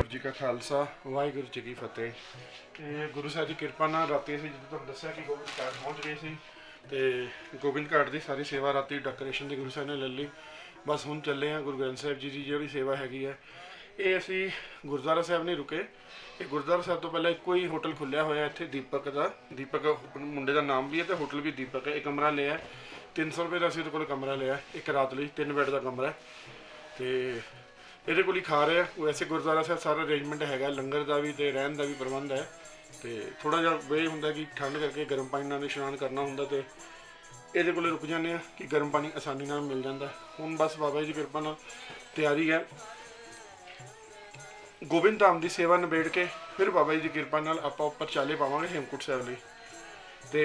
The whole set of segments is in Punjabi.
वाहिगुरू जी का खालसा वाहिगुरू जी की फतेह। गुरु साहब की कृपा नाल राती असीं जिद्दां तुहानूं दस्सिया कि गोबिंद घाट पहुँच गए सी ते गोबिंद घाट की सारी सेवा राती डेकोरेशन की गुरु साहब ने ले ली। बस हुण चले हैं गुरु ग्रंथ साहब जी की जिहड़ी सेवा हैगी है। ये असीं गुरुद्वारा साहब नहीं रुके, ये गुरुद्वारा साहब तो पहले एको ही होटल खुलिया होया इत्थे दीपक का। दीपक मुंडे का नाम भी है तो होटल भी दीपक है। एक कमरा लिया 300 रुपये का असीं उहदे कोल कमरा लिया, एक रात लई 3 बेड का कमरा है तो ये को खा रहे हैं। वैसे गुरुद्वारा साहब सारा अरेंजमेंट है, लंगर का भी तो रहन का भी प्रबंध है। तो थोड़ा जहा वे होंगे कि ठंड करके गर्म पानी नाल इशनान करना होंगे तो ये को रुक जाने कि गर्म पानी आसानी नाल मिल जाता। हुण बस बाबा जी की कृपा नाल तैयारी है गोबिंद धाम की सेवा निबेड़ के फिर बाबा जी की कृपा नाल आपां उपर चाले पावांगे हेमकुंट साहब लई। ते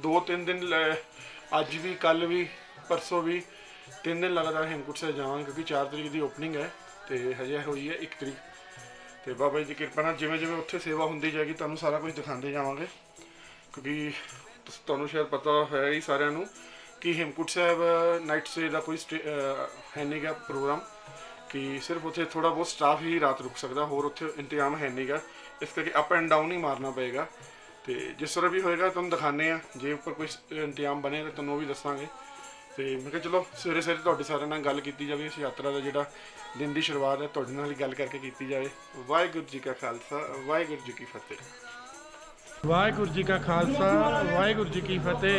2-3 दिन अज भी कल भी परसों भी 3 दिन लगातार हेमकुंट साहब जावांगे क्योंकि 4 तरीक की ओपनिंग है तो हजे हुई है 1 तरीक। तो बाबा जी की कृपा नाल जिवें जिवें उत्थे सेवा होंदी जाएगी तुहानूं सारा कुछ दिखाते जावांगे क्योंकि तुहानूं शायद पता है ही सारिआं नूं कि हेमकुंट साहब नाइट स्टे का कोई है नहीं गा प्रोग्राम, कि सिर्फ उत्थे थोड़ा बहुत स्टाफ ही रात रुक सकता, होर उत्थे इंतजाम है नहीं गा। इस करके अप एंड डाउन ही मारना पएगा। तो जिस तरह भी होएगा तुहानूं दिखाने आ, जे उपर कोई इंतजाम बने तो तुहानूं भी दसांगे। तो मैं कहा चलो सवेरे सवेरे तुहाडे सारिआं नाल गल कीती जावे, इस यात्रा का जिहड़ा दिन की शुरुआत है तुहाडे नाल ही गल करके कीती जाए। वाहिगुरू जी का खालसा वाहिगुरू जी की फतेह। वाहिगुरू जी का खालसा वाहिगुरू जी की फतेह।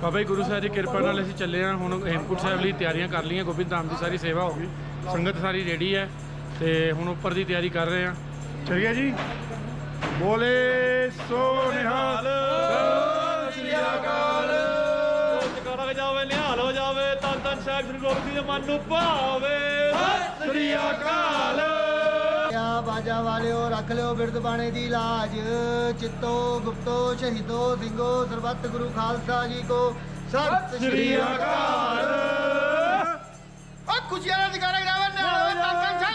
बाबा जी गुरु साहब की कृपा नाल असीं चले हैं हुण हेमकुंट साहब लई तैयारियां कर लईआं। गोबिंद धाम की सारी सेवा हो गई, संगत सारी रेडी है तो हुण उपर की तैयारी कर रहे हैं। चलिए जी, बोले सो निहाल सत श्री अकाल। जावे निहाल हो जावे तन तन साहिब श्री गुरु जी मन नूं भावे सत श्री अकाल। बाजा वाले रख लो बिरद बाणे दी लाज, चित्तो गुप्तो शहीदो सिंगो सरबत गुरु खालसा जी को सत श्री अकाल। खुशियां दिखाने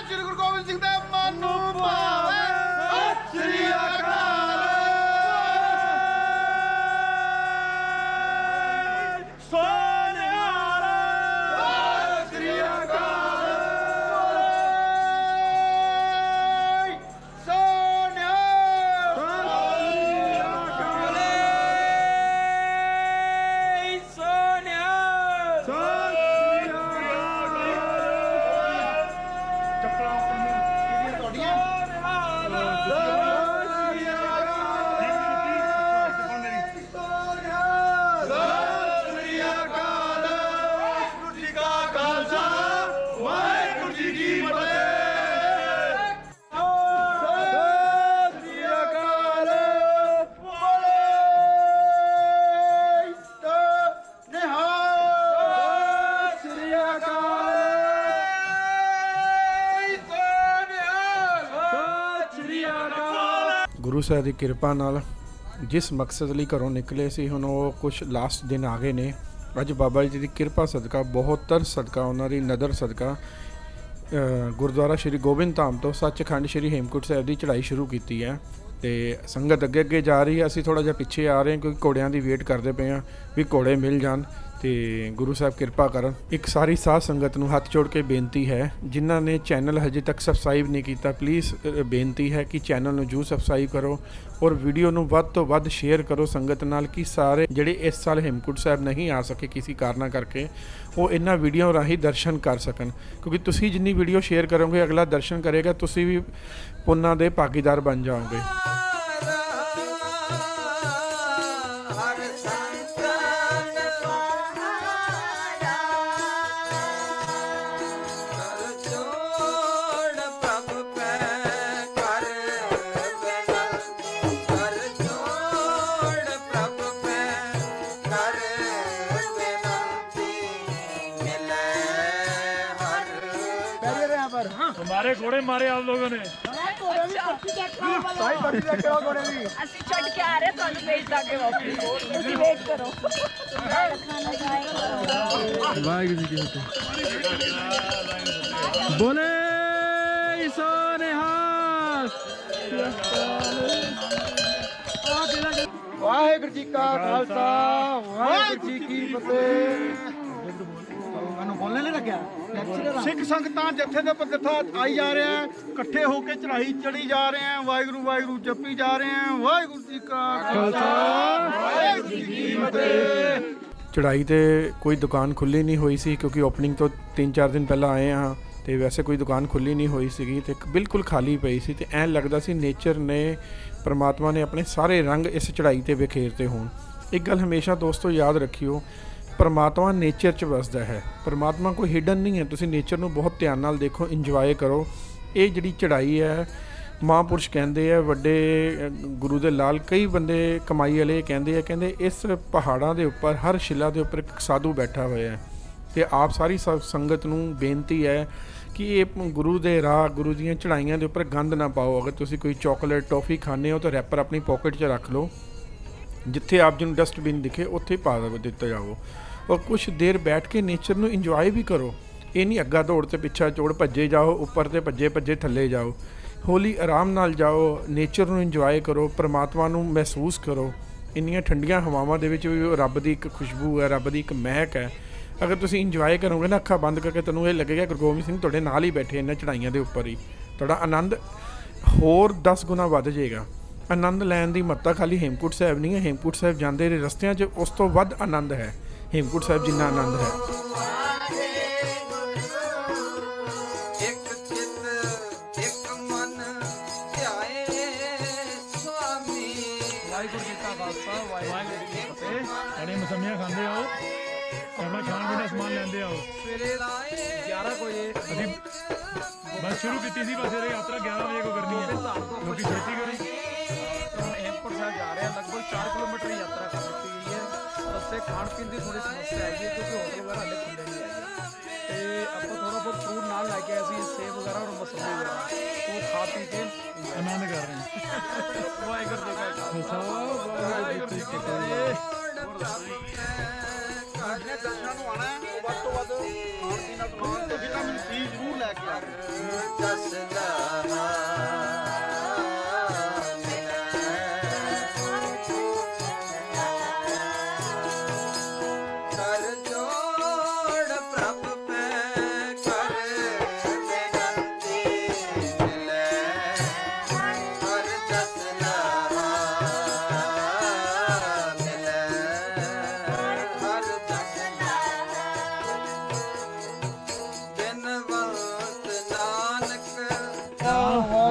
श्री गुरु गोबिंद सिंह देव मन नूं भावे सत श्री अकाल। गुरु साहब की कृपा नाल जिस मकसद लिए घरों निकले सी हुण वो कुछ लास्ट दिन आ गए ने। अज बाबा जी की कृपा सदका बहुतर सदका उन्होंने नदर सदका गुरुद्वारा श्री गोबिंद धाम तो सचखंड श्री हेमकुंट साहब की चढ़ाई शुरू की है। तो संगत अगे अगे जा रही है, असीं थोड़ा जिहा पिछे आ रहे हैं क्योंकि घोड़ियां की वेट करते पे हैं भी घोड़े मिल जान तो गुरु साहब कृपा करन। एक सारी साध संगत नूं हथ जोड़ के बेनती है, जिन्हां ने चैनल हजे तक सबसक्राइब नहीं किया प्लीज़ बेनती है कि चैनल नूं जरूर सबसक्राइब करो और वीडियो नूं वध तो वध शेयर करो संगत नाल कि सारे जिहड़े इस साल हेमकुंट साहब नहीं आ सके किसी कारणा करके वो इन्हां वीडियो राही दर्शन कर सकन। क्योंकि तुसीं जिन्नी वीडियो शेयर करोगे अगला दर्शन करेगा, तुसीं भी पुन्नां दे भागीदार बन जाओगे। हमारे घोड़े मारे आप लोगों ने बोले सो निहाल। वाहिगुरू जी का खालसा वाहिगुरू जी की फतेह। बोलने नहीं लगे ਸਿੱਖ ਸੰਗਤਾਂ ਜਥੇ ਦੇ ਪੱਥਾ ਆਈ ਜਾ ਰਿਹਾ ਹੈ, ਇਕੱਠੇ ਹੋ ਕੇ ਚੜ੍ਹਾਈ ਚੜੀ ਜਾ ਰਹੇ ਹੈ, ਵਾਹਿਗੁਰੂ ਵਾਹਿਗੁਰੂ ਜਪੀ ਜਾ ਰਹੇ ਹੈ। ਵਾਹਿਗੁਰੂ ਜੀ ਕਾ ਖਾਲਸਾ ਵਾਹਿਗੁਰੂ ਜੀ ਕੀ ਫਤਿਹ। ਚੜ੍ਹਾਈ ਤੇ ਕੋਈ ਦੁਕਾਨ ਖੁੱਲੀ ਨਹੀਂ ਹੋਈ ਸੀ ਕਿਉਂਕਿ ਓਪਨਿੰਗ ਤੋਂ 3-4 ਦਿਨ ਪਹਿਲਾਂ ਆਏ ਹਾਂ ਤੇ ਵੈਸੇ ਕੋਈ ਦੁਕਾਨ ਖੁੱਲੀ ਨਹੀਂ ਹੋਈ ਸੀਗੀ ਤੇ ਬਿਲਕੁਲ ਖਾਲੀ ਪਈ ਸੀ ਤੇ ਐਂ ਲੱਗਦਾ ਸੀ ਨੇਚਰ ਨੇ, ਪਰਮਾਤਮਾ ਨੇ ਆਪਣੇ ਸਾਰੇ ਰੰਗ ਇਸ ਚੜ੍ਹਾਈ ਤੇ ਬਿਖੇਰਤੇ ਹੋਣ। ਇੱਕ ਗੱਲ ਹਮੇਸ਼ਾ ਦੋਸਤੋ ਯਾਦ ਰੱਖਿਓ, ਪਰਮਾਤਮਾ ਨੇਚਰ 'ਚ ਵਸਦਾ ਹੈ। ਪਰਮਾਤਮਾ ਕੋਈ ਹਿਡਨ ਨਹੀਂ ਹੈ। ਤੁਸੀਂ ਨੇਚਰ ਨੂੰ ਬਹੁਤ ਧਿਆਨ ਨਾਲ ਦੇਖੋ, ਇੰਜੋਏ ਕਰੋ। ਇਹ ਜਿਹੜੀ ਚੜ੍ਹਾਈ ਹੈ, ਮਹਾਂਪੁਰਸ਼ ਕਹਿੰਦੇ ਆ, ਵੱਡੇ ਗੁਰੂ ਦੇ ਲਾਲ, ਕਈ ਬੰਦੇ ਕਮਾਈ ਵਾਲੇ ਕਹਿੰਦੇ ਇਸ ਪਹਾੜਾਂ ਦੇ ਉੱਪਰ, ਹਰ ਸ਼ਿਲਾ ਦੇ ਉੱਪਰ ਇੱਕ ਸਾਧੂ ਬੈਠਾ ਹੋਇਆ ਹੈ ਤੇ ਆਪ ਸਾਰੀ ਸੰਗਤ ਨੂੰ ਬੇਨਤੀ ਹੈ ਕਿ ਇਹ ਗੁਰੂ ਦੇ ਰਾਹ, ਗੁਰੂ ਦੀਆਂ ਚੜ੍ਹਾਈਆਂ ਦੇ ਉੱਪਰ ਗੰਦ ਨਾ ਪਾਓ। ਅਗਰ ਤੁਸੀਂ ਕੋਈ ਚਾਕਲੇਟ ਟੌਫੀ ਖਾਂਦੇ ਹੋ ਤਾਂ ਰੈਪਰ ਆਪਣੀ ਪੋਕਟ 'ਚ ਰੱਖ ਲਓ, ਜਿੱਥੇ ਆਪ ਜੀ ਨੂੰ ਡਸਟਬਿਨ ਦਿਖੇ ਉੱਥੇ ਪਾ ਦਿੱਤਾ ਜਾਓ ਔਰ ਕੁਛ ਦੇਰ ਬੈਠ ਕੇ ਨੇਚਰ ਨੂੰ ਇੰਜੋਏ ਵੀ ਕਰੋ। ਇਹ ਨਹੀਂ ਅੱਗਾ ਦੌੜ ਤੇ ਪਿੱਛਾ ਚੋੜ ਭੱਜੇ ਜਾਓ, ਉੱਪਰ ਤੇ ਭੱਜੇ ਥੱਲੇ ਜਾਓ। ਹੌਲੀ ਆਰਾਮ ਨਾਲ ਜਾਓ, ਨੇਚਰ ਨੂੰ ਇੰਜੋਏ ਕਰੋ, ਪਰਮਾਤਮਾ ਨੂੰ ਮਹਿਸੂਸ ਕਰੋ। ਇੰਨੀਆਂ ਠੰਡੀਆਂ ਹਵਾਵਾਂ ਦੇ ਵਿੱਚ ਵੀ ਰੱਬ ਦੀ ਇੱਕ ਖੁਸ਼ਬੂ ਹੈ, ਰੱਬ ਦੀ ਇੱਕ ਮਹਿਕ ਹੈ। ਅਗਰ ਤੁਸੀਂ ਇੰਜੋਏ ਕਰੋਗੇ ਨਾ ਅੱਖਾਂ ਬੰਦ ਕਰਕੇ, ਤੁਹਾਨੂੰ ਇਹ ਲੱਗੇਗਾ ਗੁਰੂ ਗੋਬਿੰਦ ਸਿੰਘ ਤੁਹਾਡੇ ਨਾਲ ਹੀ ਬੈਠੇ ਇਹਨਾਂ ਚੜ੍ਹਾਈਆਂ ਦੇ ਉੱਪਰ ਹੀ। ਤੁਹਾਡਾ ਆਨੰਦ ਹੋਰ 10 ਗੁਣਾ ਵੱਧ ਜਾਏਗਾ। ਆਨੰਦ ਲੈਣ ਦੀ ਮਹੱਤਤਾ ਖਾਲੀ ਹੇਮਕੁੰਟ ਸਾਹਿਬ ਨਹੀਂ ਹੈ। ਹੇਮਕੁੰਟ ਸਾਹਿਬ ਜਾਂਦੇ ਦੇ ਰਸਤਿਆਂ 'ਚ ਉਸ ਤੋਂ ਵੱਧ ਆਨੰਦ ਹੈ ਹੇਮਕੁੰਟ ਸਾਹਿਬ ਜਿੰਨਾ ਆਨੰਦ ਹੈ। ਵਾਹਿਗੁਰੂ ਜੀ ਕਾ ਖਾਲਸਾ ਵਾਹਿਗੁਰੂ ਜੀ ਕੀ ਫਤਿਹ। ਸਾਡੇ ਮਸਮੀਆਂ ਖਾਂਦੇ ਆਓ, ਆਪਣਾ ਖਾਣ ਪੀਣ ਦਾ ਸਮਾਨ ਲੈਂਦੇ ਆਓ। ਸਵੇਰੇ 11 ਵਜੇ ਅਸੀਂ ਬਸ ਸ਼ੁਰੂ ਕੀਤੀ ਸੀ, ਬਸ ਇਹ ਯਾਤਰਾ 11 ਵਜੇ ਕੋ ਕਰਨੀ ਹੈ ਕਿਉਂਕਿ ਛੇਤੀ ਕਰੀ। हेमकुंट साहब जा रहे हैं, लगभग 4 किलोमीटर की यात्रा कर दी गई है। रस्ते खाण पीन की थोड़ी समस्या आई है क्योंकि होटल वगैरह हाले खुले नहीं है। आप थोड़ा बहुत फ्रूट नाल लैके आए थे, सेब वगैरह और मौसमी वगैरह, वो खा पी के ਆਨੰਦ ਕਰ ਰਹੇ ਹਾਂ। वाहिगुरू जी का खालसा वाहिगुरू जी की फतेह। ਆਪਣੇ ਦਰਸ਼ਨਾਂ ਨੂੰ ਆਉਣਾ ਹੈ, ਵੱਧ ਤੋਂ ਵੱਧ ਖਾਣ ਪੀਣ ਦਾ ਸਮਾਨ ਤੇ ਵਿਟਾਮਿਨ ਸੀ ਜ਼ਰੂਰ ਲੈ ਕੇ ਆਓ।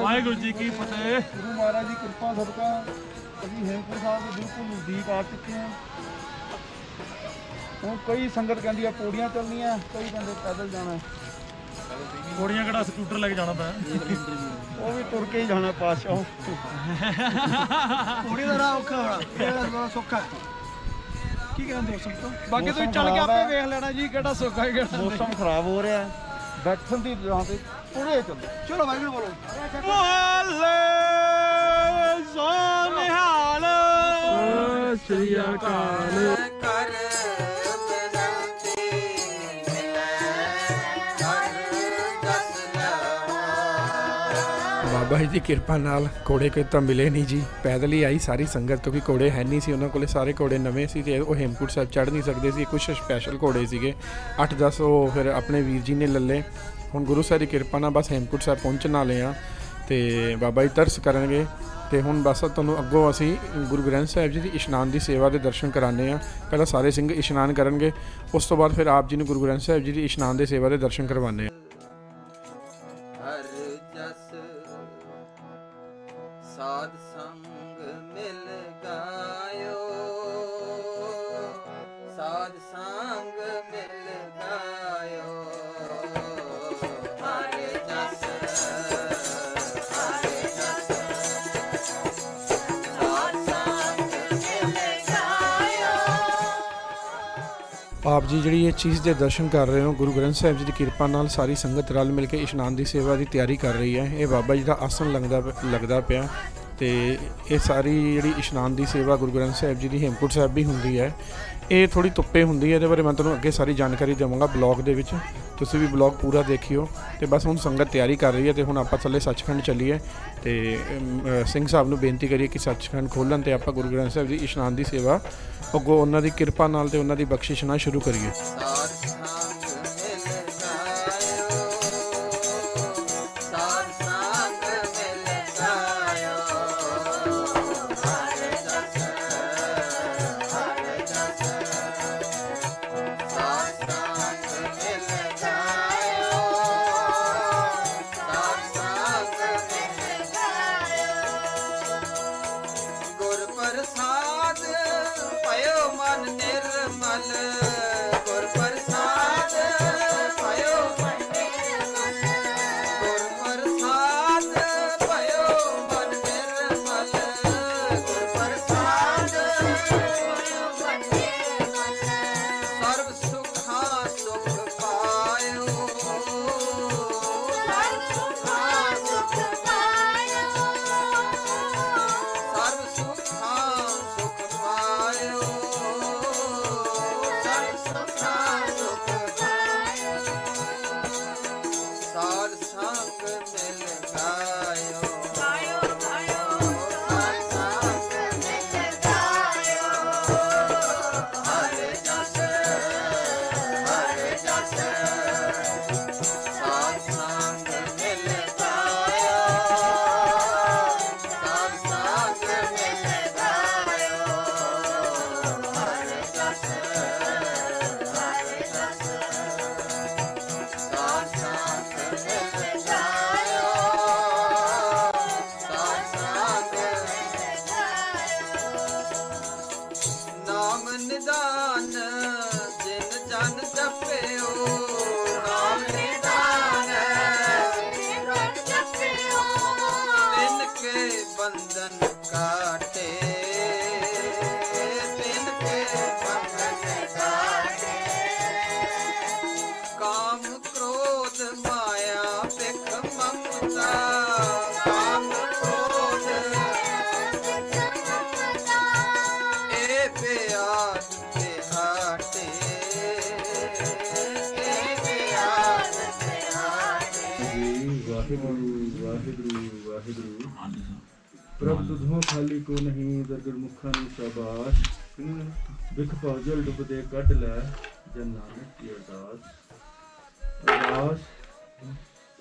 ਵਾਹਿਗੁਰੂ ਜੀ ਕੀ ਫਤਿਹ। ਗੁਰੂ ਮਹਾਰਾਜ ਦੀ ਕਿਰਪਾ ਸਦਕਾ ਅਸੀਂ ਹੇਮਕੁੰਟ ਸਾਹਿਬ ਦੇ ਬਿਲਕੁਲ ਨਜ਼ਦੀਕ ਆ ਚੁੱਕੇ ਹਾਂ। ਹੁਣ ਕਈ ਸੰਗਤ ਕਹਿੰਦੀ ਆ ਪੌੜੀਆਂ ਚੱਲਣੀਆਂ, ਕਈ ਕਹਿੰਦੇ ਪੈਦਲ ਜਾਣਾ। ਘੋੜੀਆਂ ਕਿਹੜਾ ਸਕੂਟਰ ਲੈ ਕੇ ਜਾਣਾ ਪਿਆ, ਉਹ ਵੀ ਤੁਰ ਕੇ ਹੀ ਜਾਣਾ ਪਾਤਸ਼ਾਹ। ਪੌੜੀ ਦਾ ਰਾਹ ਔਖਾ ਹੋਣਾ, ਇਹ ਬੜਾ ਸੌਖਾ ਹੈ। ਕੀ ਕਹਿੰਦੇ ਹੋ? ਬਾਕੀ ਤੁਸੀਂ ਚੱਲ ਕੇ ਆਪੇ ਵੇਖ ਲੈਣਾ ਜੀ ਕਿਹੜਾ ਸੌਖਾ ਹੈ ਕਿਹੜਾ ਨਹੀਂ। ਮੌਸਮ ਖਰਾਬ ਹੋ ਰਿਹਾ, ਬੈਠਣ ਦੀ ਜਗ੍ਹਾ ਤੇ ਤੁਰੇ ਚੱਲੋ। ਚਲੋ ਵਾਹਿਗੁਰੂ ਬੋਲੋ। ਨਿਹਾਲ ਸ੍ਰੀ ਅਕਾਲ। ਬਾਬਾ ਜੀ ਦੀ ਕਿਰਪਾ ਨਾਲ ਘੋੜੇ ਕੋਈ ਤਾਂ ਮਿਲੇ ਨਹੀਂ ਜੀ, ਪੈਦਲ ਹੀ ਆਈ ਸਾਰੀ ਸੰਗਤ ਕਿਉਂਕਿ ਘੋੜੇ ਹੈ ਨਹੀਂ ਸੀ ਉਹਨਾਂ ਕੋਲੇ, ਸਾਰੇ ਘੋੜੇ ਨਵੇਂ ਸੀ ਤੇ ਉਹ ਹੇਮਕੁੰਟ ਸਾਹਿਬ ਚੜ੍ਹ ਨਹੀਂ ਸਕਦੇ ਸੀ। ਕੁਝ ਸਪੈਸ਼ਲ ਘੋੜੇ ਸੀਗੇ 8-10, ਉਹ ਫਿਰ ਆਪਣੇ ਵੀਰ ਜੀ ਨੇ ਲੱਲੇ। ਹੁਣ ਗੁਰੂ ਸਾਹਿਬ ਦੀ ਕਿਰਪਾ ਨਾਲ ਬਸ ਹੇਮਕੁੰਟ ਸਾਹਿਬ ਪਹੁੰਚਣ ਵਾਲੇ ਆ ਤੇ ਬਾਬਾ ਜੀ ਤਰਸ ਕਰਨਗੇ ਤੇ ਹੁਣ ਬਸ ਤੁਹਾਨੂੰ ਅੱਗੋਂ ਅਸੀਂ ਗੁਰੂ ਗ੍ਰੰਥ ਸਾਹਿਬ ਜੀ ਦੀ ਇਸ਼ਨਾਨ ਦੀ ਸੇਵਾ ਦੇ ਦਰਸ਼ਨ ਕਰਾਉਂਦੇ ਆ। ਪਹਿਲਾਂ ਸਾਰੇ ਸਿੰਘ ਇਸ਼ਨਾਨ ਕਰਨਗੇ, ਉਸ ਤੋਂ ਬਾਅਦ ਫਿਰ ਆਪ ਜੀ ਨੂੰ ਗੁਰੂ ਗ੍ਰੰਥ ਸਾਹਿਬ ਜੀ ਦੀ ਇਸ਼ਨਾਨ ਦੇ ਸੇਵਾ ਦੇ ਦਰਸ਼ਨ ਕਰਵਾਉਂਦੇ ਆ। ਸਾਧ ਸੰਗ ਮਿਲ ਗਾਇਓ, ਸਾਧ ਸੰਗ ਮਿਲ ਗਾਇਓ, ਹਰਿ ਜਸ ਹਰਿ ਜਸ, ਸਾਧ ਸੰਗ ਮਿਲ ਗਾਇਓ। ਆਪ ਜੀ ਜਿਹੜੀ ਇਹ ਚੀਜ਼ ਦੇ ਦਰਸ਼ਨ ਕਰ ਰਹੇ ਹੋ, ਗੁਰੂ ਗ੍ਰੰਥ ਸਾਹਿਬ ਜੀ ਦੀ ਕਿਰਪਾ ਨਾਲ ਸਾਰੀ ਸੰਗਤ ਰਲ ਮਿਲ ਕੇ ਇਸ਼ਨਾਨ ਦੀ ਸੇਵਾ ਦੀ ਤਿਆਰੀ ਕਰ ਰਹੀ ਹੈ। ਇਹ ਬਾਬਾ ਜੀ ਦਾ ਆਸਣ ਲੱਗਦਾ ਪਿਆ ਤੇ ਇਹ ਸਾਰੀ ਜਿਹੜੀ ਇਸ਼ਨਾਨ ਦੀ ਸੇਵਾ ਗੁਰੂ ਗ੍ਰੰਥ ਸਾਹਿਬ ਜੀ ਦੀ ਹੇਮਕੁੰਟ ਸਾਹਿਬ ਵੀ ਹੁੰਦੀ ਹੈ। ਇਹ ਥੋੜੀ ਧੁੱਪੇ ਹੁੰਦੀ ਹੈ, ਇਹਦੇ ਬਾਰੇ ਮੈਂ ਤੁਹਾਨੂੰ ਅੱਗੇ ਸਾਰੀ ਜਾਣਕਾਰੀ ਦੇਵਾਂਗਾ ਬਲੌਗ ਦੇ ਵਿੱਚ, ਤੁਸੀਂ ਵੀ ਬਲੌਗ ਪੂਰਾ ਦੇਖਿਓ। ਤੇ ਬਸ ਹੁਣ ਸੰਗਤ ਤਿਆਰੀ ਕਰ ਰਹੀ ਹੈ ਤੇ ਹੁਣ ਆਪਾਂ ਥੱਲੇ ਸੱਚਖੰਡ ਚੱਲੀਏ ਤੇ ਸਿੰਘ ਸਾਹਿਬ ਨੂੰ ਬੇਨਤੀ ਕਰੀਏ ਕਿ ਸੱਚਖੰਡ ਖੋਲ੍ਹਣ ਤੇ ਆਪਾਂ ਗੁਰੂ ਗ੍ਰੰਥ ਸਾਹਿਬ ਦੀ ਇਸ਼ਨਾਨ ਦੀ ਸੇਵਾ ਅੱਗੋਂ ਉਹਨਾਂ ਦੀ ਕਿਰਪਾ ਨਾਲ ਤੇ ਉਹਨਾਂ ਦੀ ਬਖਸ਼ਿਸ਼ ਨਾਲ ਸ਼ੁਰੂ ਕਰੀਏ। ਸਾਧ ਸੰਗ ਮਿਲ बंधन काटे बिन के बंधन काटे काम क्रोध माया बिख ममता काम क्रोध ए बेआद बेहाटे ए बेआद बेहाटे वाहिगुरु वाहिगुरु वाहिगुरु प्रभ तुझों खाली को नहीं दरगर मुखा नु शाबाश बिख पौजल डुबदे कढ लै जन नानक की अरदास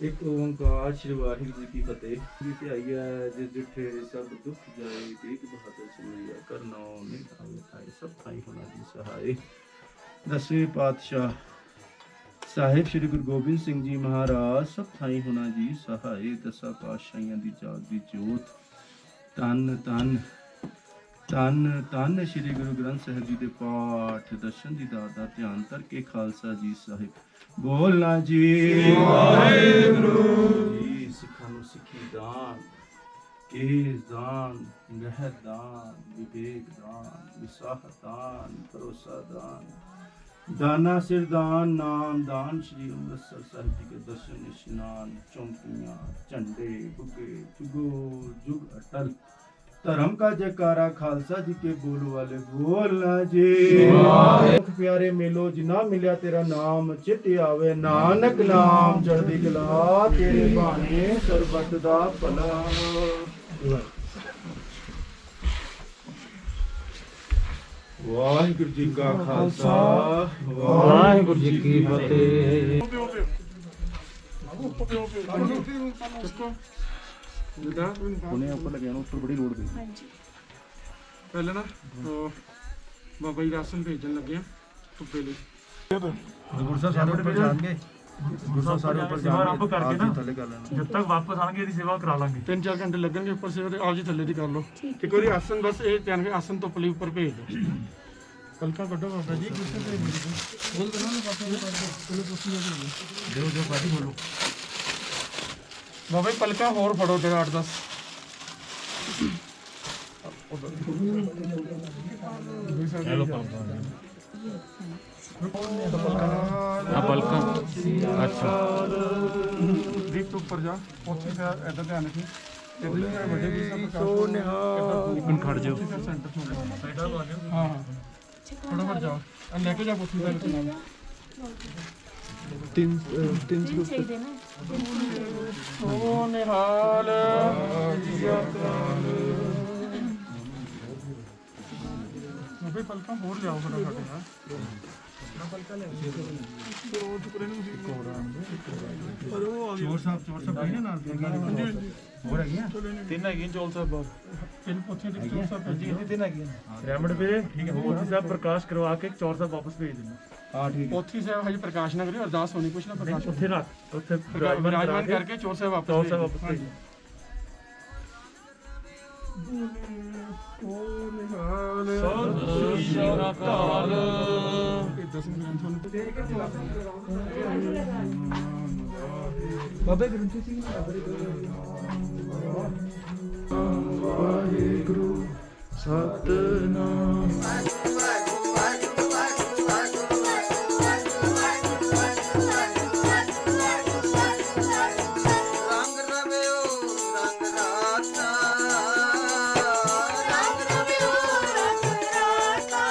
एक ओंकार श्री वाहिगुरु जी की फतेह जी ते आईया जिस जिठे सब दुख जाए एक बहादुर सुनैया करनो निधान लिखाए सब थाई होना जी सहाय 10वें पातशाह ਸਾਹਿਬ ਸ੍ਰੀ ਗੁਰੂ ਗੋਬਿੰਦ ਸਿੰਘ ਜੀ ਮਹਾਰਾਜ ਸਭ ਥਾਈ ਹੋਣਾ ਜੀ ਸਹਾਈ ਦਸਾਂ ਪਾਤਸ਼ਾਹੀਆਂ ਦੀ ਜਾਗਦੀ ਜੋਤ ਤਨ ਤਨ ਤਨ ਤਨ ਸ੍ਰੀ ਗੁਰੂ ਗ੍ਰੰਥ ਸਾਹਿਬ ਜੀ ਦੇ ਪਾਠ ਦਰਸ਼ਨ ਦੀ ਦਾਤ ਦਾ ਧਿਆਨ ਕਰਕੇ ਖਾਲਸਾ ਜੀ ਸਾਹਿਬ ਬੋਲਣਾ ਜੀ ਵਾਹਿਗੁਰੂ ਜੀ ਸਿੱਖਾਂ ਨੂੰ ਸਿੱਖੀ ਦਾਨ ਕੇਸ ਦਾਨ ਰਹਿਤ ਦਾਨ ਵਿਵੇਕ ਦਾਨ ਵਿਸਾਖ ਦਾਨ ਭਰੋਸਾ ਦਾਨ दाना सिर दान नाम दान श्री अमृतसर साहिब जी के दर्शन स्नान चौंकियां झंडे बुगे जुगो जुग अटल धर्म का जयकारा खालसा जी के बोल वाले बोलना जी मुख प्यारे मेलो जिना मिलिया तेरा नाम चित आवे नानक नाम चढ़दी कला तेरे बाने सरबत दा भला ਵਾਹਿਗੁਰੂ ਜੀ ਕਾ ਖਾਲਸਾ ਵਾਹਿਗੁਰੂ ਜੀ ਕੀ ਫਤਿਹ ਹੁਣੇ ਉੱਪਰ ਲੱਗਿਆ ਨਾ ਉੱਪਰ ਬੜੀ ਲੋੜ ਪਈ ਪਹਿਲਾਂ ਨਾ ਬਾਬਾ ਜੀ ਰਾਸ਼ਨ ਭੇਜਣ ਲੱਗੇ ਆ ਧੁੱਪੇ ਲਈ ਗੁਰੂ ਸਾਹਿਬ ਸਾਡੇ ਉੱਪਰ ਜਾਣਗੇ ਗੁਰੂ ਸਾਹਿਬ ਸਾਡੇ ਉੱਪਰ ਸੇਵਾ ਆਰੰਭ ਕਰਕੇ ਨਾ ਥੱਲੇ ਕਰ ਲੈਣਾ ਜਦ ਤੱਕ ਵਾਪਸ ਆਣਗੇ ਇਹਦੀ ਸੇਵਾ ਕਰਾ ਲਾਂਗੇ 3-4 ਘੰਟੇ ਲੱਗਣਗੇ ਉੱਪਰ ਸੇਵਾ ਤੇ ਆਪ ਜੀ ਥੱਲੇ ਦੀ ਕਰ ਲਓ ਇੱਕ ਵਾਰੀ ਆਸਨ ਬਸ ਇਹ ਧਿਆਨ ਕੇ ਆਸਨ ਧੁੱਪ ਲਈ ਉੱਪਰ ਭੇਜ ਦਿਓ ਪਲਕਾਂ ਕੱਢੋ ਬਾਬਾ ਜੀ ਗੁੱਸੇ ਤੇ ਬੋਲ ਦੇਣਾ ਨਾ ਬਾਬਾ ਜੀ ਚਲੋ ਤੁਸੀਂ ਦਿਓ ਜੋ ਬਾਜੀ ਬੋਲੋ ਬਾਬਾ ਜੀ ਪਲਕਾਂ ਹੋਰ ਫੜੋ ਤੇ 8-10 ਹੈਲੋ ਪਲਕਾਂ ਅੱਛਾ ਦੀਪ ਤੋਂ ਉੱਪਰ ਜਾ ਉੱਥੇ ਫਿਰ ਇੱਧਰ ਧਿਆਨ ਰੱਖੀ ਤੇ ਵੱਡੇ ਵੀ ਸਭ ਸੋ ਨਿਹਾਲ ਇੱਕ ਮਿੰਟ ਖੜ ਜਾਓ ਸੈਂਟਰ ਤੋਂ ਸਾਈਡਾਂ ਨੂੰ ਆ ਜਾਓ ਹਾਂ ਹਾਂ ਥੋੜਾ ਵੱਡ ਜਾਓ ਆ ਲੈ ਕੇ ਜਾ ਪੁੱਛੀ ਦਾ ਨਾਲ ਤਿੰਨ ਚਾਹੀਦੇ ਨਾ ਸੋ ਨਿਹਾਲ ਬਾਬੇ ਪਲਕਾਂ ਹੋਰ ਲਿਆਓ ਫਟਾਫਟ ਸਾਡੇ ਨਾਲ ਪਲਕਾਂ ਲੈ ਉਹ ਟੁਕੜੇ ਨੂੰ ਪਰ ਉਹ ਆ ਗਿਆ ਚੋਰ ਸਾਹਿਬ ਨਹੀਂ ਨਾਲ ਹੋਰ ਹੈਗੀਆਂ ਤਿੰਨ ਹੈਗੀਆਂ ਚੌਲ ਸਾਹਿਬ ਬਾਬ ਤਿੰਨ ਪੁੱਛੇ ਤੇ ਚੋਰ ਸਾਹਿਬ ਹਾਂਜੀ ਇਹਦੀ ਤਿੰਨ ਹੈਗੀਆਂ ਰੈਮਡ ਪੇ ਠੀਕ ਹੈ ਮੋਦੀ ਸਾਹਿਬ ਪ੍ਰਕਾਸ਼ ਕਰਵਾ ਕੇ ਚੌਰ ਸਾਹਿਬ ਵਾਪਸ ਭੇਜ ਦੇਣਾ ਹਾਂ ਠੀਕ ਪੋਥੀ ਸਾਹਿਬ ਹਜੇ ਪ੍ਰਕਾਸ਼ ਨਾ ਕਰਿਓ ਅਰਦਾਸ ਹੋਣੀ ਕੁਛ ਨਾ ਪ੍ਰਕਾਸ਼ ਉੱਥੇ ਰੱਖ ਉੱਥੇ ਵਿਰਾਜਮਾਨ ਕਰਕੇ ਚੋਰ ਸਾਹਿਬ ਵਾਪਸ ਚੌਰ ਸਾਹਿਬ ਵਾਪਸ ਭੇਜ ਸਤਿ ਸ਼੍ਰੀ ਅਕਾਲ ਇਹ 10 ਗ੍ਰੰਥਾਂ ਨੂੰ ਬਾਬਾ ਗ੍ਰੰਥੀ ਸਿੰਘ ਵਾਹਿਗੁਰੂ ਸਤਨਾਮ रंग रवियो रंग राता रंग रवियो रंग राता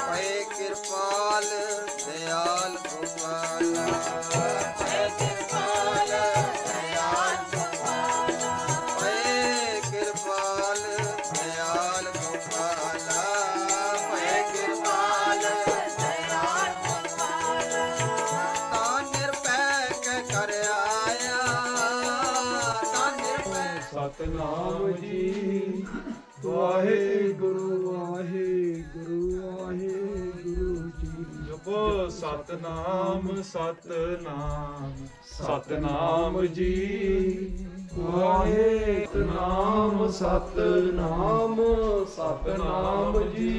पए कृपाल दयाल गोपाला पए कृपाल दयाल गोपाला पए कृपाल दयाल गोपाला पए कृपाल दयाल गोपाला ता निरपै कर आया ता निरपै ਸਤਨਾਮ ਜੀ ਵਾਹਿਗੁਰੂ ਵਾਹਿਗੁਰੂ ਵਾਹਿਗੁਰੂ ਜੀ ਜਪੋ ਸਤਨਾਮ ਸਤਨਾਮ ਸਤਨਾਮ ਜੀ ਵਾਹਿਗੁਰੂ ਸਤਨਾਮ ਸਤਨਾਮ ਜੀ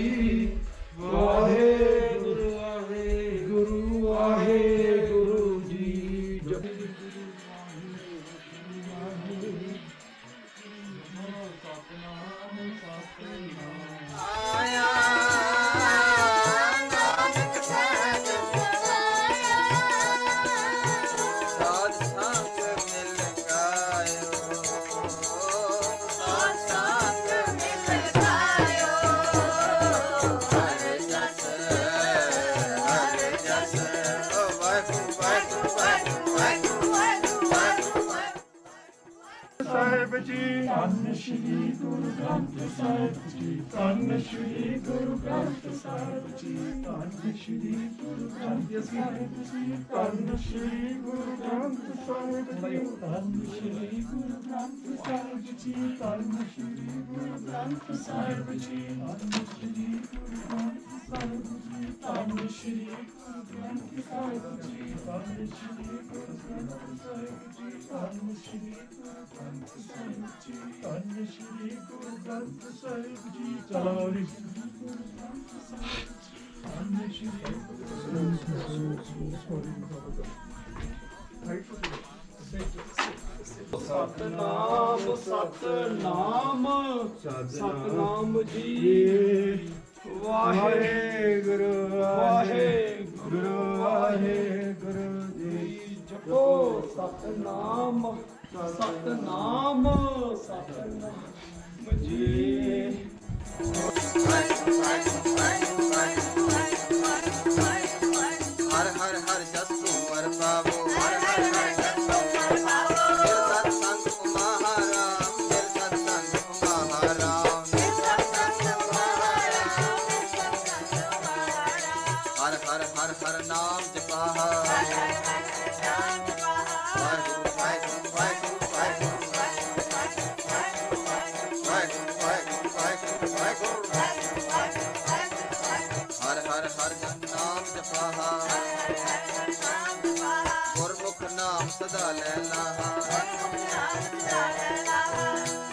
ਵਾਹਿਗੁਰੂ ਵਾਹਿਗੁਰੂ ਵਾਹਿਗੁਰੂ ਜੀ ਸਾਹਿਬ ਜੀ ਧੰਨ ਸ਼੍ਰੀ ਗੁਰੂ ਗ੍ਰੰਥ ਸਾਹਿਬ ਜੀ ਧੰਨ ਸ਼੍ਰੀ ਗੁਰੂ ਗ੍ਰੰਥ ਸਾਹਿਬ ਜੀ ਧੰਨ ਸ਼੍ਰੀ ਗੁਰੂ ਗ੍ਰੰਥ ਸਾਹਿਬ ਜੀ ਧੰਨ ਸ਼੍ਰੀ ਗੁਰੂ ਗ੍ਰੰਥ ਸਾਹਿਬ ਜੀ ਧੰਨ ਸ਼੍ਰੀ ਗੁਰੂ ਗ੍ਰੰਥ ਸਾਹਿਬ ਜੀ ਧੰਨ ਸ਼੍ਰੀ ਗੁਰੂ ਗ੍ਰੰਥ ਸਾਹਿਬ ਜੀ ਧੰਨ ਸ਼੍ਰੀ ਗੁਰੂ ਗ੍ਰੰਥ ਸਾਹਿਬ ਜੀ ਧੰਨ ਸ਼੍ਰੀ ਗੁਰੂ ਗ੍ਰੰਥ ਸਾਹਿਬ ਜੀ ਧੰਨ ਸ਼੍ਰੀ ਗੁਰੂ ਗ੍ਰੰਥ ਸਾਹਿਬ ਜੀ ਧੰਨ ਸ਼੍ਰੀ ਗੁਰੂ ਗ੍ਰੰਥ ਸਾਹਿਬ ਜੀ ਧੰਨ ਸ਼੍ਰੀ ਗੁਰੂ ਗ੍ਰੰਥ ਸਾਹਿਬ ਜੀ ਚਲੋ ਜੀ ਧੰਨ ਸ਼੍ਰੀ ਗੁਰੂ ਸਤਨਾਮ ਸਤਨਾਮ ਸਤਨਾਮ ਜੀ ਵਾਹਿਗੁਰੂ ਵਾਹਿਗੁਰੂ ਵਾਹਿਗੁਰੂ ਜੀ ਜਪੋ ਸਤਨਾਮ ਸਤਨਾਮ ਸਤਨਾਮ ਜੀ ਹਰ ਹਰ ਹਰ ਜਸ ਕੁਮਰ ਪਾਵੋ ਹਰ ਹਰ ਹਰ ਜਸ ਕੁਮਰ ਪਾਵੋ ਮਿਲ ਸਤਸੰਗ ਮਹਾਰਾਮ ਮਿਲ ਸਤਸੰਗ ਮਹਾਰਾਮ ਮਿਲ ਸਤਸੰਗ ਮਹਾਰਾਮ ਹਰ ਹਰ ਹਰ ਹਰ ਨਾਮ ਜਪਾ ਹਰ ਹਰ ਹਰ ਨਾਮ ਜਪਾ ਵਾਹਿਗੁਰੂ ਵਾਹਿਗੁਰੂ ਵਾਹਿਗੁਰੂ ਵਾਹਿਗੁਰੂ ਵਾਹਿਗੁਰੂ ਵਾਹਿਗੁਰੂ ਹਰ ਹਰ ਹਰ ਨਾਮ ਜਪਾ ਗੁਰਮੁਖ ਨਾਮ ਸਦਾ ਲੈਣਾ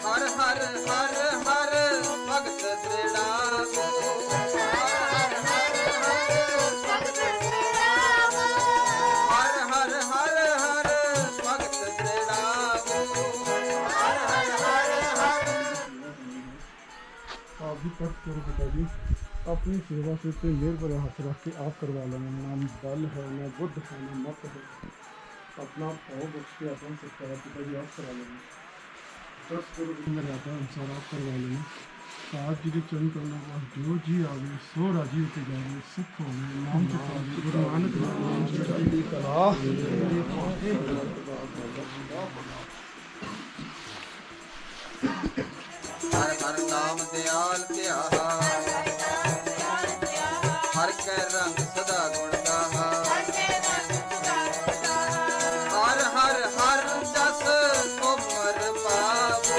ਹਰ ਹਰ ਹਰ ਹਰ ਭਗਤ ਤ੍ਰਿੜਾਵੋ ਹਰ ਹਰ ਹਰ ਭਗਤ ਤ੍ਰਿੜਾਵੋ ਹਰ ਹਰ ਹਰ ਹਰ ਭਗਤ ਤ੍ਰਿੜਾਵੋ ਹਰ ਹਰ ਹਰ ਹਰ आप भी कट करो पिताजी अपनी सेवा से इतने मेर पर हाथ रख के आप करवा लेना नाम बल है ना बुद्ध है ना मत है अपना भाव बख्श के अपन सकता है पिताजी आप करा लेना 10 करोड़ में रहता है अनुसार आप करवा लेना साथ जी के चरण करने के बाद जो जी आवे सो राजी होते जावे सुख हो नाम जपावे गुरु नानक नाम चढ़ाई कला ਹਰ ਹਰ ਨਾਮ ਦਿਆਲ ਧਿਆ ਹਰ ਕੈ ਰੰਗ ਸਦਾ ਗੁਣ ਗਾਹਾ ਹਰ ਹਰ ਹਰ ਜਸ ਤੁਮਰ ਪਾਵੋ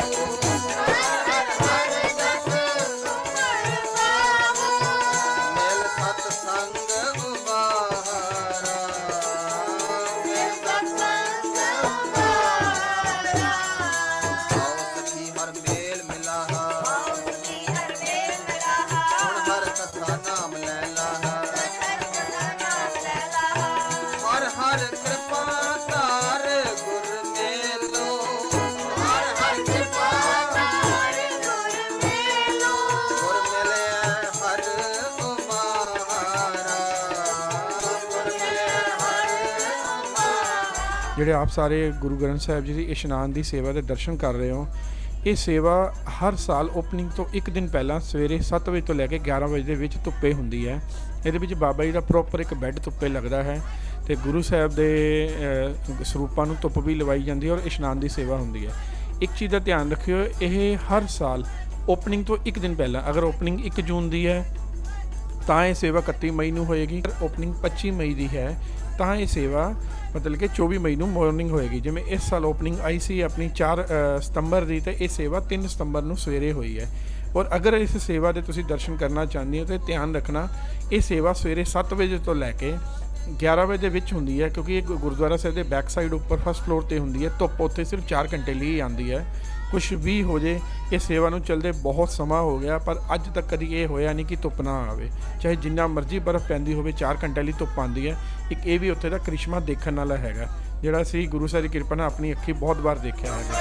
ਹਰ ਹਰ ਹਰ ਜਸ ਤੁਮਰ ਪਾਵੋ ਮਿਲ ਸਤ ਸੰਗ ਉਬਾਰਾ ਮਿਲ ਸਤ ਸੰਗ ਉਬਾਰਾ ਆਓ ਸਖੀ ਹਰ ਮੇਲ ਮਿਲਾ ਹਰ ਕਥਾ ਨਾਮ ਲੈ ਲਾ ਹਰ ਹਰ ਕਿਰਪਾ ਧਾਰ ਗੁਰ ਮੇਲੋ ਹਰ ਹਰ ਕਿਰਪਾ ਧਾਰ ਗੁਰ ਮੇਲੋ ਗੁਰ ਮਿਲਿਆ ਹਰ ਉਮਾਰਾ ਗੁਰ ਮਿਲਿਆ ਹਰ ਉਮਾਰਾ ਜਿਹੜੇ ਆਪ ਸਾਰੇ ਗੁਰੂ ਗ੍ਰੰਥ ਸਾਹਿਬ ਜੀ ਦੀ ਇਸ਼ਨਾਨ ਦੀ ਸੇਵਾ ਦੇ ਦਰਸ਼ਨ ਕਰ ਰਹੇ ਹੋ ਇਹ ਸੇਵਾ ਹਰ ਸਾਲ ਓਪਨਿੰਗ ਤੋਂ ਇੱਕ ਦਿਨ ਪਹਿਲਾਂ ਸਵੇਰੇ 7 ਵਜੇ ਤੋਂ ਲੈ ਕੇ 11 ਵਜੇ ਦੇ ਵਿੱਚ ਧੁੱਪੇ ਹੁੰਦੀ ਹੈ। ਇਹਦੇ ਵਿੱਚ ਬਾਬਾ ਜੀ ਦਾ ਪ੍ਰੋਪਰ ਇੱਕ ਬੈੱਡ ਧੁੱਪੇ ਲੱਗਦਾ ਹੈ ਤੇ ਗੁਰੂ ਸਾਹਿਬ ਦੇ ਸਰੂਪਾਂ ਨੂੰ ਧੁੱਪ ਵੀ ਲਵਾਈ ਜਾਂਦੀ ਹੈ ਔਰ ਇਸ਼ਨਾਨ ਦੀ ਸੇਵਾ ਹੁੰਦੀ ਹੈ। ਇੱਕ ਚੀਜ਼ ਦਾ ਧਿਆਨ ਰੱਖਿਓ ਇਹ ਹਰ ਸਾਲ ਓਪਨਿੰਗ ਤੋਂ ਇੱਕ ਦਿਨ ਪਹਿਲਾਂ ਅਗਰ ਓਪਨਿੰਗ 1 ਜੂਨ ਦੀ ਹੈ ਤਾਂ ਇਹ ਸੇਵਾ 31 ਮਈ ਨੂੰ ਹੋਏਗੀ। ਓਪਨਿੰਗ 25 ਮਈ ਦੀ ਹੈ ਤਾਂ ਇਹ ਸੇਵਾ ਮਤਲਬ ਕਿ 24 ਮਈ ਨੂੰ ਮਾਰਨਿੰਗ ਹੋਏਗੀ। ਜਿਵੇਂ ਇਸ ਸਾਲ ਓਪਨਿੰਗ ਆਈ ਸੀ ਆਪਣੀ 4 ਸਤੰਬਰ ਦੀ ਤੇ ਇਹ ਸੇਵਾ 3 ਸਤੰਬਰ ਨੂੰ ਸਵੇਰੇ ਹੋਈ ਹੈ। ਔਰ ਅਗਰ ਇਸ ਸੇਵਾ ਦੇ ਤੁਸੀਂ ਦਰਸ਼ਨ ਕਰਨਾ ਚਾਹੁੰਦੇ ਹੋ ਤਾਂ ਧਿਆਨ ਰੱਖਣਾ ਇਹ ਸੇਵਾ ਸਵੇਰੇ 7 ਵਜੇ ਤੋਂ ਲੈ ਕੇ 11 ਵਜੇ ਦੇ ਵਿੱਚ ਹੁੰਦੀ ਹੈ ਕਿਉਂਕਿ ਇਹ ਗੁਰਦੁਆਰਾ ਸਾਹਿਬ ਦੇ ਬੈਕ ਸਾਈਡ ਉੱਪਰ ਫਸਟ ਫਲੋਰ ਤੇ ਹੁੰਦੀ ਹੈ। ਧੁੱਪ ਉੱਥੇ ਸਿਰਫ 4 ਘੰਟੇ ਲਈ ਆਉਂਦੀ ਹੈ। ਕੁਛ ਵੀ ਹੋ ਜੇ ਇਹ ਸੇਵਾ ਨੂੰ ਚੱਲਦੇ ਬਹੁਤ ਸਮਾਂ ਹੋ ਗਿਆ ਪਰ ਅੱਜ ਤੱਕ ਕਦੀ ਇਹ ਹੋਇਆ ਨਹੀਂ ਕਿ ਧੁੱਪ ਨਾ ਆਵੇ। ਚਾਹੇ ਜਿੰਨਾ ਮਰਜ਼ੀ ਬਰਫ਼ ਪੈਂਦੀ ਹੋਵੇ 4 ਘੰਟੇ ਲਈ ਧੁੱਪ ਆਉਂਦੀ ਹੈ। ਇੱਕ ਇਹ ਵੀ ਉੱਥੇ ਦਾ ਕ੍ਰਿਸ਼ਮਾ ਦੇਖਣ ਵਾਲਾ ਹੈਗਾ ਜਿਹੜਾ ਅਸੀਂ ਗੁਰੂ ਸਾਹਿਬ ਦੀ ਕਿਰਪਾ ਨਾਲ ਆਪਣੀ ਅੱਖੀ ਬਹੁਤ ਵਾਰ ਦੇਖਿਆ ਹੈਗਾ।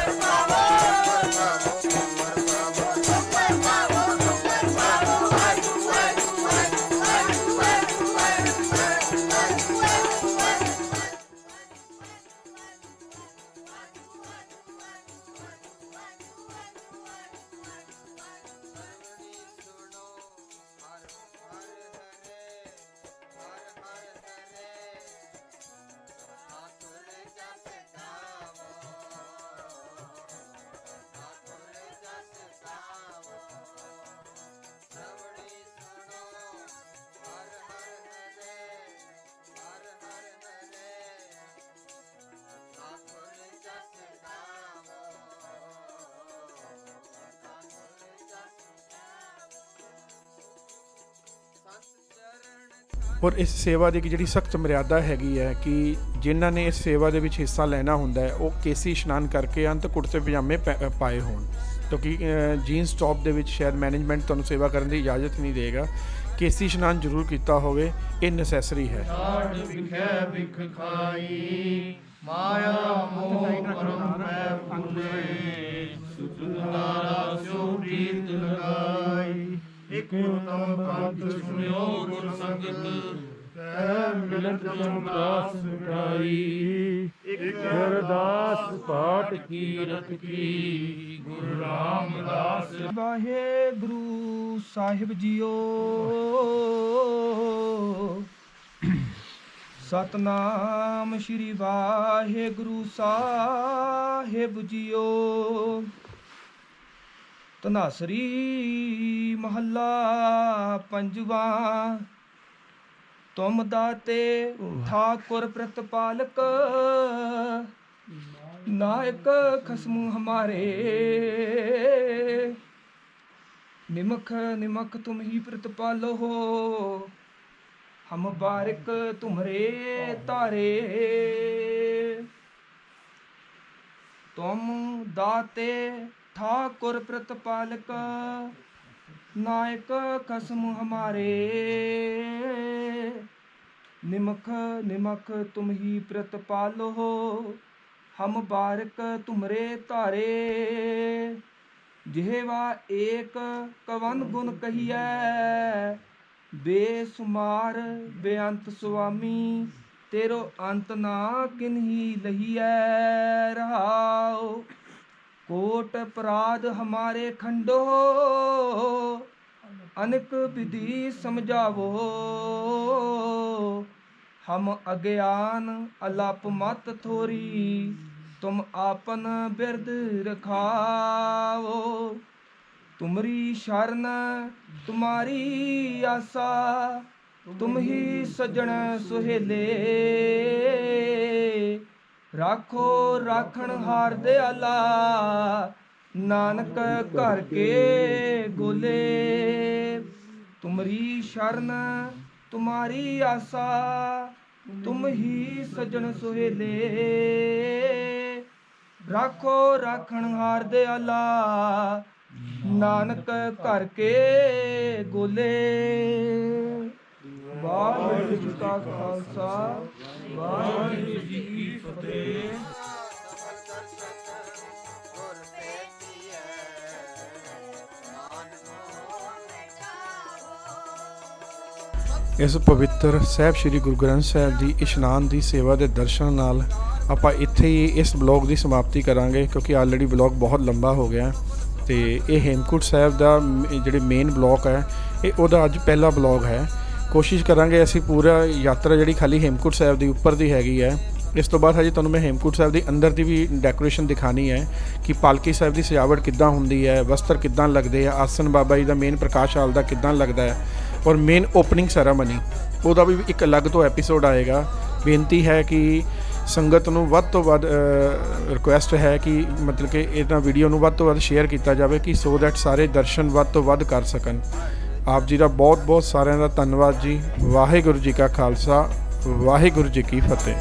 ਔਰ ਇਸ ਸੇਵਾ ਦੀ ਜਿਹੜੀ ਸਖਤ ਮਰਿਆਦਾ ਹੈਗੀ ਹੈ ਕਿ ਜਿਨ੍ਹਾਂ ਨੇ ਇਸ ਸੇਵਾ ਦੇ ਵਿੱਚ ਹਿੱਸਾ ਲੈਣਾ ਹੁੰਦਾ ਹੈ ਉਹ ਕੇਸੀ ਇਸ਼ਨਾਨ ਕਰਕੇ ਅੰਤ ਕੁੜਤੇ ਪਜਾਮੇ ਪਾਏ ਹੋਣ, ਕਿਉਂਕਿ ਜੀਨਸ ਟੌਪ ਦੇ ਵਿੱਚ ਸ਼ਾਇਦ ਮੈਨੇਜਮੈਂਟ ਤੁਹਾਨੂੰ ਸੇਵਾ ਕਰਨ ਦੀ ਇਜਾਜ਼ਤ ਨਹੀਂ ਦੇਗਾ। ਕੇਸੀ ਇਸ਼ਨਾਨ ਜ਼ਰੂਰ ਕੀਤਾ ਹੋਵੇ, ਇਹ ਨੈਸੈਸਰੀ ਹੈ। ਮਾਇਆ ਮੋਹ ਪਰਮ ਪੈ ਭੁਲੇ ਸੁਧਾਰਾ ਸਿਉ ਪ੍ਰੀਤ ਲਗਾਈ ਇਕ ਉਤਮ ਪੰਥ ਸੁਣਿਓ ਗੁਰ ਸੰਗਤ ਕੈ ਮਿਲਤ ਜਮਦਾਸ ਮਿਟਾਈ ਇਕ ਅਰਦਾਸ ਪਾਠ ਕੀਰਤ ਕੀ ਗੁਰੂ ਰਾਮਦਾਸ ਵਾਹਿਗੁਰੂ ਸਾਹਿਬ ਜੀਓ ਸਤਨਾਮ ਸ਼੍ਰੀ ਵਾਹਿਗੁਰੂ ਸਾਹਿਬ ਜੀਓ ਧਨਾਸਰੀ ਮਹੱਲਾ ਪੰਜਵਾ ਤੁਮ ਦਾਤੇ ਠਾਕੁਰ ਪ੍ਰਤਪਾਲਕ ਨਾਇਕ ਖਸਮ ਹਮਾਰੇ ਨਿਮਖ ਨਿਮਖ ਤੁਮ ਹੀ ਪ੍ਰਤਪਾਲੋ ਹੋ हम बारिक तुम्हारे तारे तुम दाते ठाकुर प्रतिपालक नायक खसम हमारे निमख निमख तुम ही प्रतिपालो हो हम बारिक तुम्हारे तारे जिहवा एक कवन गुण कहिए बेसुमार बेअंत स्वामी तेरो अंत ना किन्ही लहिए रहाओ कोट अपराध हमारे खंडो अनेक विधि समझावो हम अज्ञान अलाप मत थोरी तुम आपन बिरद रखाओ तुमरी शरण तुम्हारी आसा तुम ही सजन सुहेले राखो राखण हार दयाला नानक घर के गोले तुमरी शरण तुम्हारी आसा तुम ही सजन सुहेले राखो राखण हार दयाला नानक घर के गोले। वाहिगुरू जी का खालसा वाहिगुरू जी की फतेह। ਇਸ ਪਵਿੱਤਰ ਸਾਹਿਬ ਸ੍ਰੀ ਗੁਰੂ ਗ੍ਰੰਥ ਸਾਹਿਬ ਦੀ ਇਸ਼ਨਾਨ ਦੀ ਸੇਵਾ ਦੇ ਦਰਸ਼ਨ ਨਾਲ ਆਪਾਂ ਇੱਥੇ ਹੀ ਇਸ ਬਲੌਗ ਦੀ ਸਮਾਪਤੀ ਕਰਾਂਗੇ, ਕਿਉਂਕਿ ਆਲਰੇਡੀ ਬਲੌਗ ਬਹੁਤ ਲੰਬਾ ਹੋ ਗਿਆ ਤੇ ਇਹ ਹੇਮਕੁੰਟ ਸਾਹਿਬ ਦਾ ਜਿਹੜੇ ਮੇਨ ਬਲੌਕ ਹੈ ਇਹ ਉਹਦਾ ਅੱਜ ਪਹਿਲਾ ਬਲੌਗ ਹੈ। ਕੋਸ਼ਿਸ਼ ਕਰਾਂਗੇ ਅਸੀਂ ਪੂਰਾ ਯਾਤਰਾ ਜਿਹੜੀ ਖਾਲੀ ਹੇਮਕੁੰਟ ਸਾਹਿਬ ਦੀ ਉੱਪਰ ਦੀ ਹੈਗੀ ਹੈ, ਇਸ ਤੋਂ ਬਾਅਦ ਹਜੇ ਤੁਹਾਨੂੰ ਮੈਂ ਹੇਮਕੁੰਟ ਸਾਹਿਬ ਦੀ ਅੰਦਰ ਦੀ ਵੀ ਡੈਕੋਰੇਸ਼ਨ ਦਿਖਾਣੀ ਹੈ ਕਿ ਪਾਲਕੀ ਸਾਹਿਬ ਦੀ ਸਜਾਵਟ ਕਿੱਦਾਂ ਹੁੰਦੀ ਹੈ, ਵਸਤਰ ਕਿੱਦਾਂ ਲੱਗਦੇ ਆ, ਆਸਨ ਬਾਬਾ ਜੀ ਦਾ ਮੇਨ ਪ੍ਰਕਾਸ਼ ਹਾਲ ਦਾ ਕਿੱਦਾਂ ਲੱਗਦਾ ਹੈ ਔਰ ਮੇਨ ਓਪਨਿੰਗ ਸੈਰਾਮਨੀ ਉਹਦਾ ਵੀ ਇੱਕ ਅਲੱਗ ਤੋਂ ਐਪੀਸੋਡ ਆਏਗਾ। ਬੇਨਤੀ ਹੈ ਕਿ ਸੰਗਤ ਨੂੰ ਵੱਧ ਤੋਂ ਵੱਧ ਰਿਕੁਐਸਟ ਹੈ ਕਿ ਮਤਲਬ ਕਿ ਇਹਨਾਂ ਵੀਡੀਓ ਨੂੰ ਵੱਧ ਤੋਂ ਵੱਧ ਸ਼ੇਅਰ ਕੀਤਾ ਜਾਵੇ ਕਿ ਸੋ ਦੈਟ ਸਾਰੇ ਦਰਸ਼ਨ ਵੱਧ ਤੋਂ ਵੱਧ ਕਰ ਸਕਣ। ਆਪ ਜੀ ਦਾ ਬਹੁਤ ਬਹੁਤ ਸਾਰਿਆਂ ਦਾ ਧੰਨਵਾਦ ਜੀ। ਵਾਹਿਗੁਰੂ ਜੀ ਕਾ ਖਾਲਸਾ ਵਾਹਿਗੁਰੂ ਜੀ ਕੀ ਫਤਿਹ।